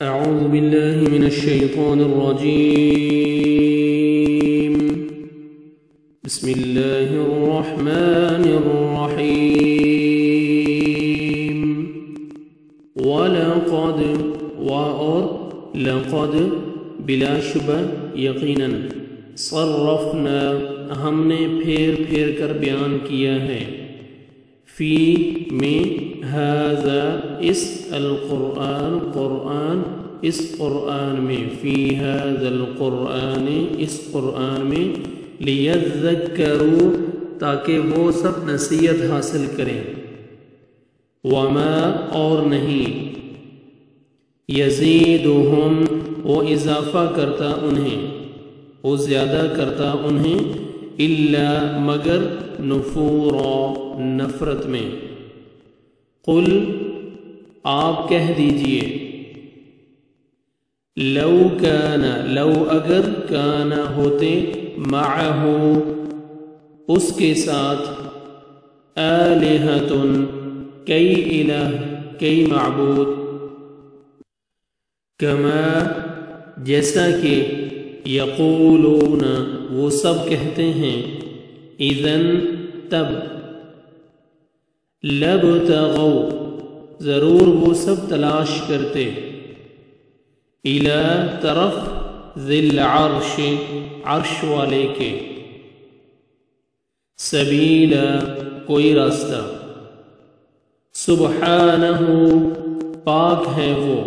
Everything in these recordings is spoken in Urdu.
أعوذ بالله من الشيطان الرجيم. بسم الله الرحمن الرحيم. لقد بلا شبہ یقیناً صرفنا ہم نے پھیر پھیر کر بیان کیا ہے فی میں ھذا اس القرآن اس قرآن میں فی ھذا القرآن اس قرآن میں لیذکروا تاکہ وہ سب نصیحت حاصل کریں وما اور نہیں یزیدہم وہ اضافہ کرتا انہیں وہ زیادہ کرتا انہیں الا مگر نفورا نفرت میں قل آپ کہہ دیجئے لو اگر کان ہوتے معہ اس کے ساتھ آلہۃ کئی الہ کئی معبود کما جیسا کہ یقولون وہ سب کہتے ہیں اذن تب لبتغوا ضرور وہ سب تلاش کرتے الی طرف ذی العرش عرش والے کے سبیلا کوئی راستہ سبحانہ پاک ہے وہ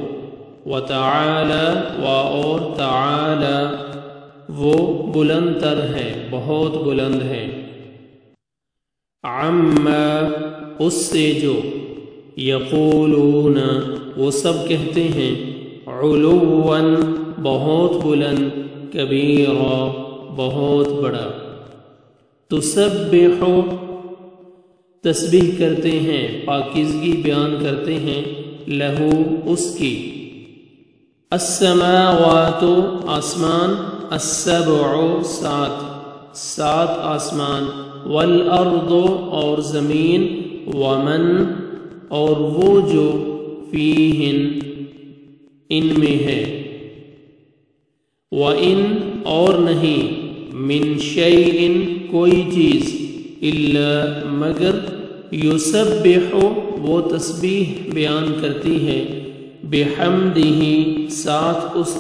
وتعالی اور تعالی وہ بلند تر ہے بہت بلند ہے عما اس سے جو یقولون وہ سب کہتے ہیں علوا بہت بلند کبیرا بہت بڑا تسبح تسبیح کرتے ہیں پاکیزگی بیان کرتے ہیں لہو اس کی السماوات آسمان السبع سات آسمان والارض اور زمین ومن اور وہ جو فیہن ان میں ہے وَإِن اور نہیں من شیء کوئی چیز الا مگر یسبح وہ تسبیح بیان کرتی ہے بحمدہ ساتھ اس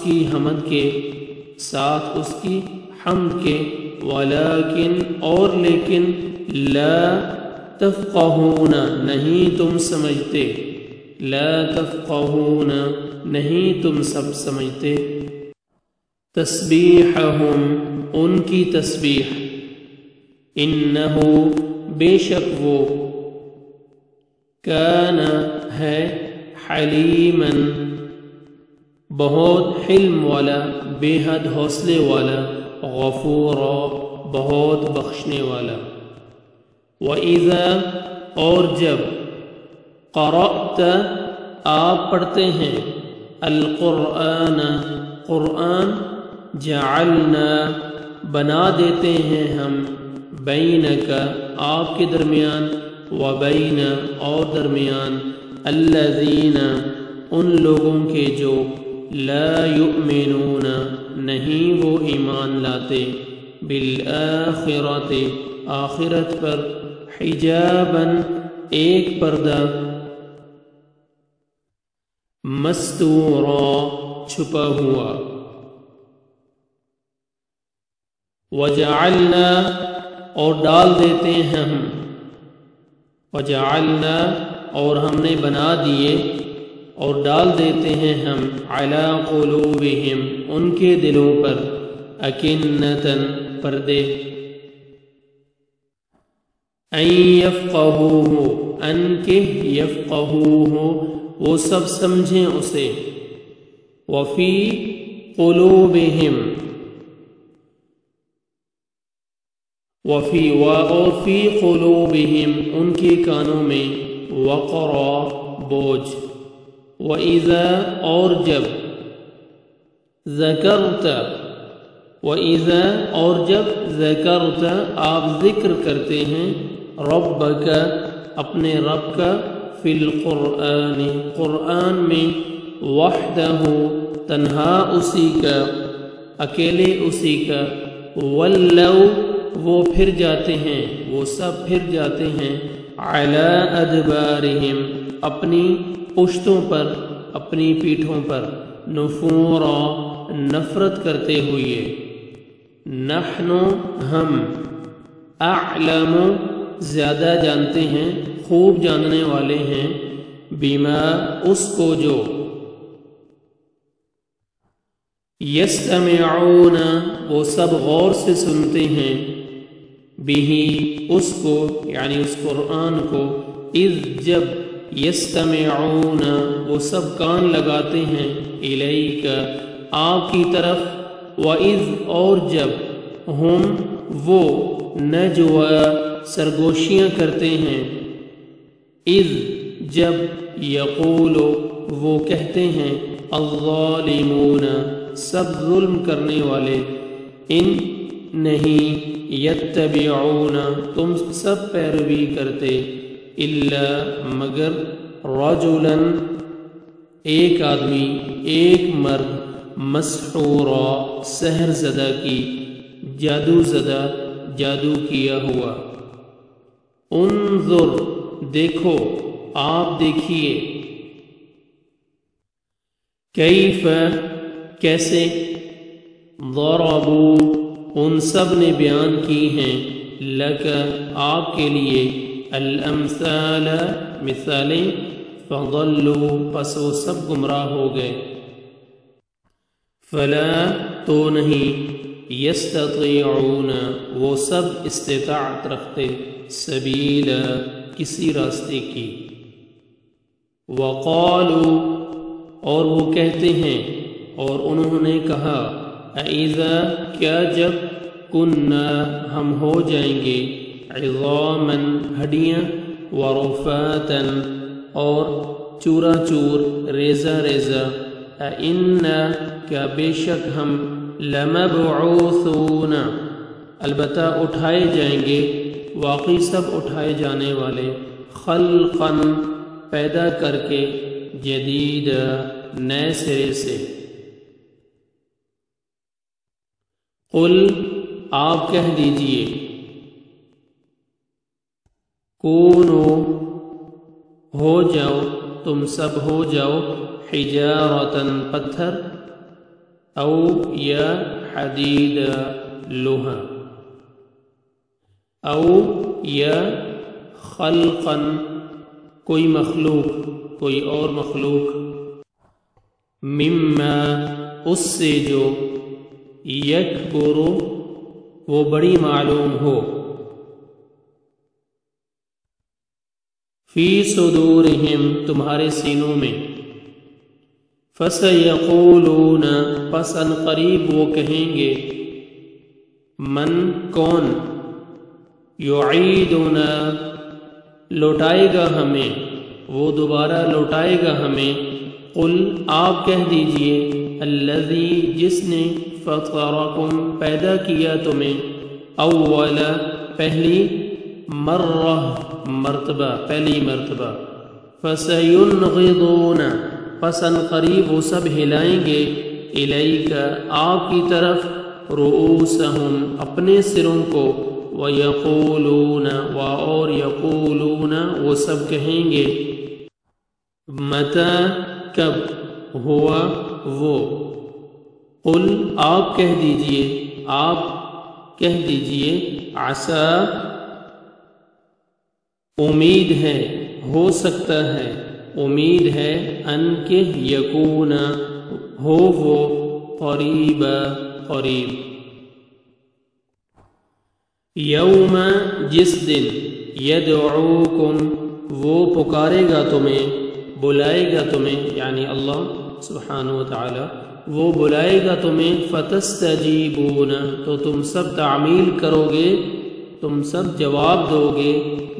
کی حمد کے ولیکن اور لیکن لا تفقہون نہیں تم سمجھتے نہیں تم سب سمجھتے تسبیحہم ان کی تسبیح انہو بے شک وہ کان ہے حلیماً بہت حلم والا بے حد حوصلے والا غفورا بہت بخشنے والا وَإِذَا اور جب قرأت آپ پڑھتے ہیں القرآن قرآن جعلنا بنا دیتے ہیں ہم بینک آپ کے درمیان وبین اور درمیان الذین ان لوگوں کے جو لا یؤمنون نہیں وہ ایمان لاتے بالآخرۃ آخرت پر حجاباً ایک پردہ مستورا چھپا ہوا وجعلنا اور ڈال دیتے ہیں ہم وجعلنا اور ہم نے بنا دیے اور ڈال دیتے ہیں ہم علی قلوبہم ان کے دلوں پر اکنتاً پردے ان یفقہوہ ان کے یفقہوہ وہ سب سمجھیں اسے وفی قلوبہم اور فی قلوبہم ان کے کانوں میں وقرا بوجھ وَإِذَا اور جب ذکرت وَإِذَا اور جب ذکرت آپ ذکر کرتے ہیں ربک اپنے رب کا فی القرآن قرآن میں وحدہ تنہا اسی کا، اکیلے اسی کا، ولو وہ پھر جاتے ہیں، وہ سب پھر جاتے ہیں، علی ادبارہم اپنی پشتوں پر، اپنی پیٹھوں پر، نفورا نفرت کرتے ہوئے۔ نحن ہم، اعلم زیادہ جانتے ہیں، خوب جاننے والے ہیں، بما اس کو جو، یستمعون وہ سب غور سے سنتے ہیں، بہی اس کو یعنی اس قرآن کو، اذ جب، یستمعون وہ سب کان لگاتے ہیں، الیک آپ کی طرف، وَإِذْ اور جب، ہم وہ نجوا سرگوشیاں کرتے ہیں، اذ جب، یقول وہ کہتے ہیں، الظالمون سب ظلم کرنے والے، ان نہیں، یتبعون تم سب پیروی کرتے، الا مگر، رجلا ایک آدمی، ایک مرد، مسحورا سحر زدہ کی، جادو زدہ، جادو کیا ہوا۔ انظر دیکھو، آپ دیکھیے، کیف کیسے، ضربوا ان سب نے بیان کی ہیں، لک آپ کے لیے، الامثال مثالیں، فضلوا پس وہ سب گمراہ ہو گئے، فلا تو نہیں، یستطیعون وہ سب استطاعت رکھتے، سبیلا کسی راستے کی، وقالوا اور وہ کہتے ہیں، اور انہوں نے کہا، اِذَا کیا جب، کننا ہم ہو جائیں گے، عظاما ہڈیاں، ورفاتا اور چورا چور، ریزہ ریزہ، اِنَّا کیا بے شک ہم، لَمَبْعُوثُونَ البتہ اٹھائے جائیں گے، واقعی سب اٹھائے جانے والے، خلقاً پیدا کر کے، جدید نئے سرے سے۔ قل آپ کہہ دیجئے، کونو ہو جاؤ، تم سب ہو جاؤ، حجارتاً پتھر، او یا حدید لوہا، او یا خلقاً کوئی مخلوق، کوئی اور مخلوق، مما اس سے جو، یکبر وہ بڑی معلوم ہو، فی صدورہم تمہارے سینوں میں، فسیقولون پس ان قریب وہ کہیں گے، من کون، یعیدنا لوٹائے گا ہمیں، وہ دوبارہ لوٹائے گا ہمیں، قل آپ کہہ دیجئے، الذی جس نے، فطرکم پیدا کیا تمہیں، اول پہلی مرہ مرتبہ، پہلی مرتبہ، فسینغضون پس ان قریب وہ سب ہلائیں گے، الیک آپ کی طرف، رؤوسہم اپنے سروں کو، ویقولون اور یقولون وہ سب کہیں گے، متی کب، ہوا وہ، قل آپ کہہ دیجئے، آپ کہہ دیجئے، عسا امید ہے، ہو سکتا ہے، امید ہے، ان کے یکون ہو وہ، قریب قریب، یوم جس دن، یدعوکم وہ پکارے گا تمہیں، بلائے گا تمہیں، یعنی اللہ سبحانہ وتعالی وہ بلائے گا تمہیں، فتستجیبون تو تم سب تعمیل کرو گے، تم سب جواب دو گے،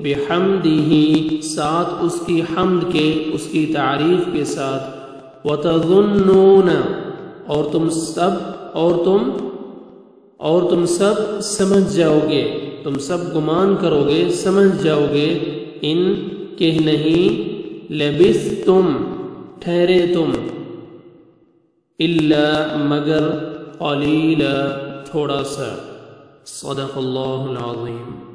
بحمدہ ساتھ اس کی حمد کے، اس کی تعریف کے ساتھ، وتظنون اور تم سب سمجھ جاؤ گے، تم سب گمان کرو گے، سمجھ جاؤ گے، ان کہ نہیں، لبثتم ٹھہرے تم، الا مگر قلیلا تھوڑا سا۔ صدق اللہ العظیم۔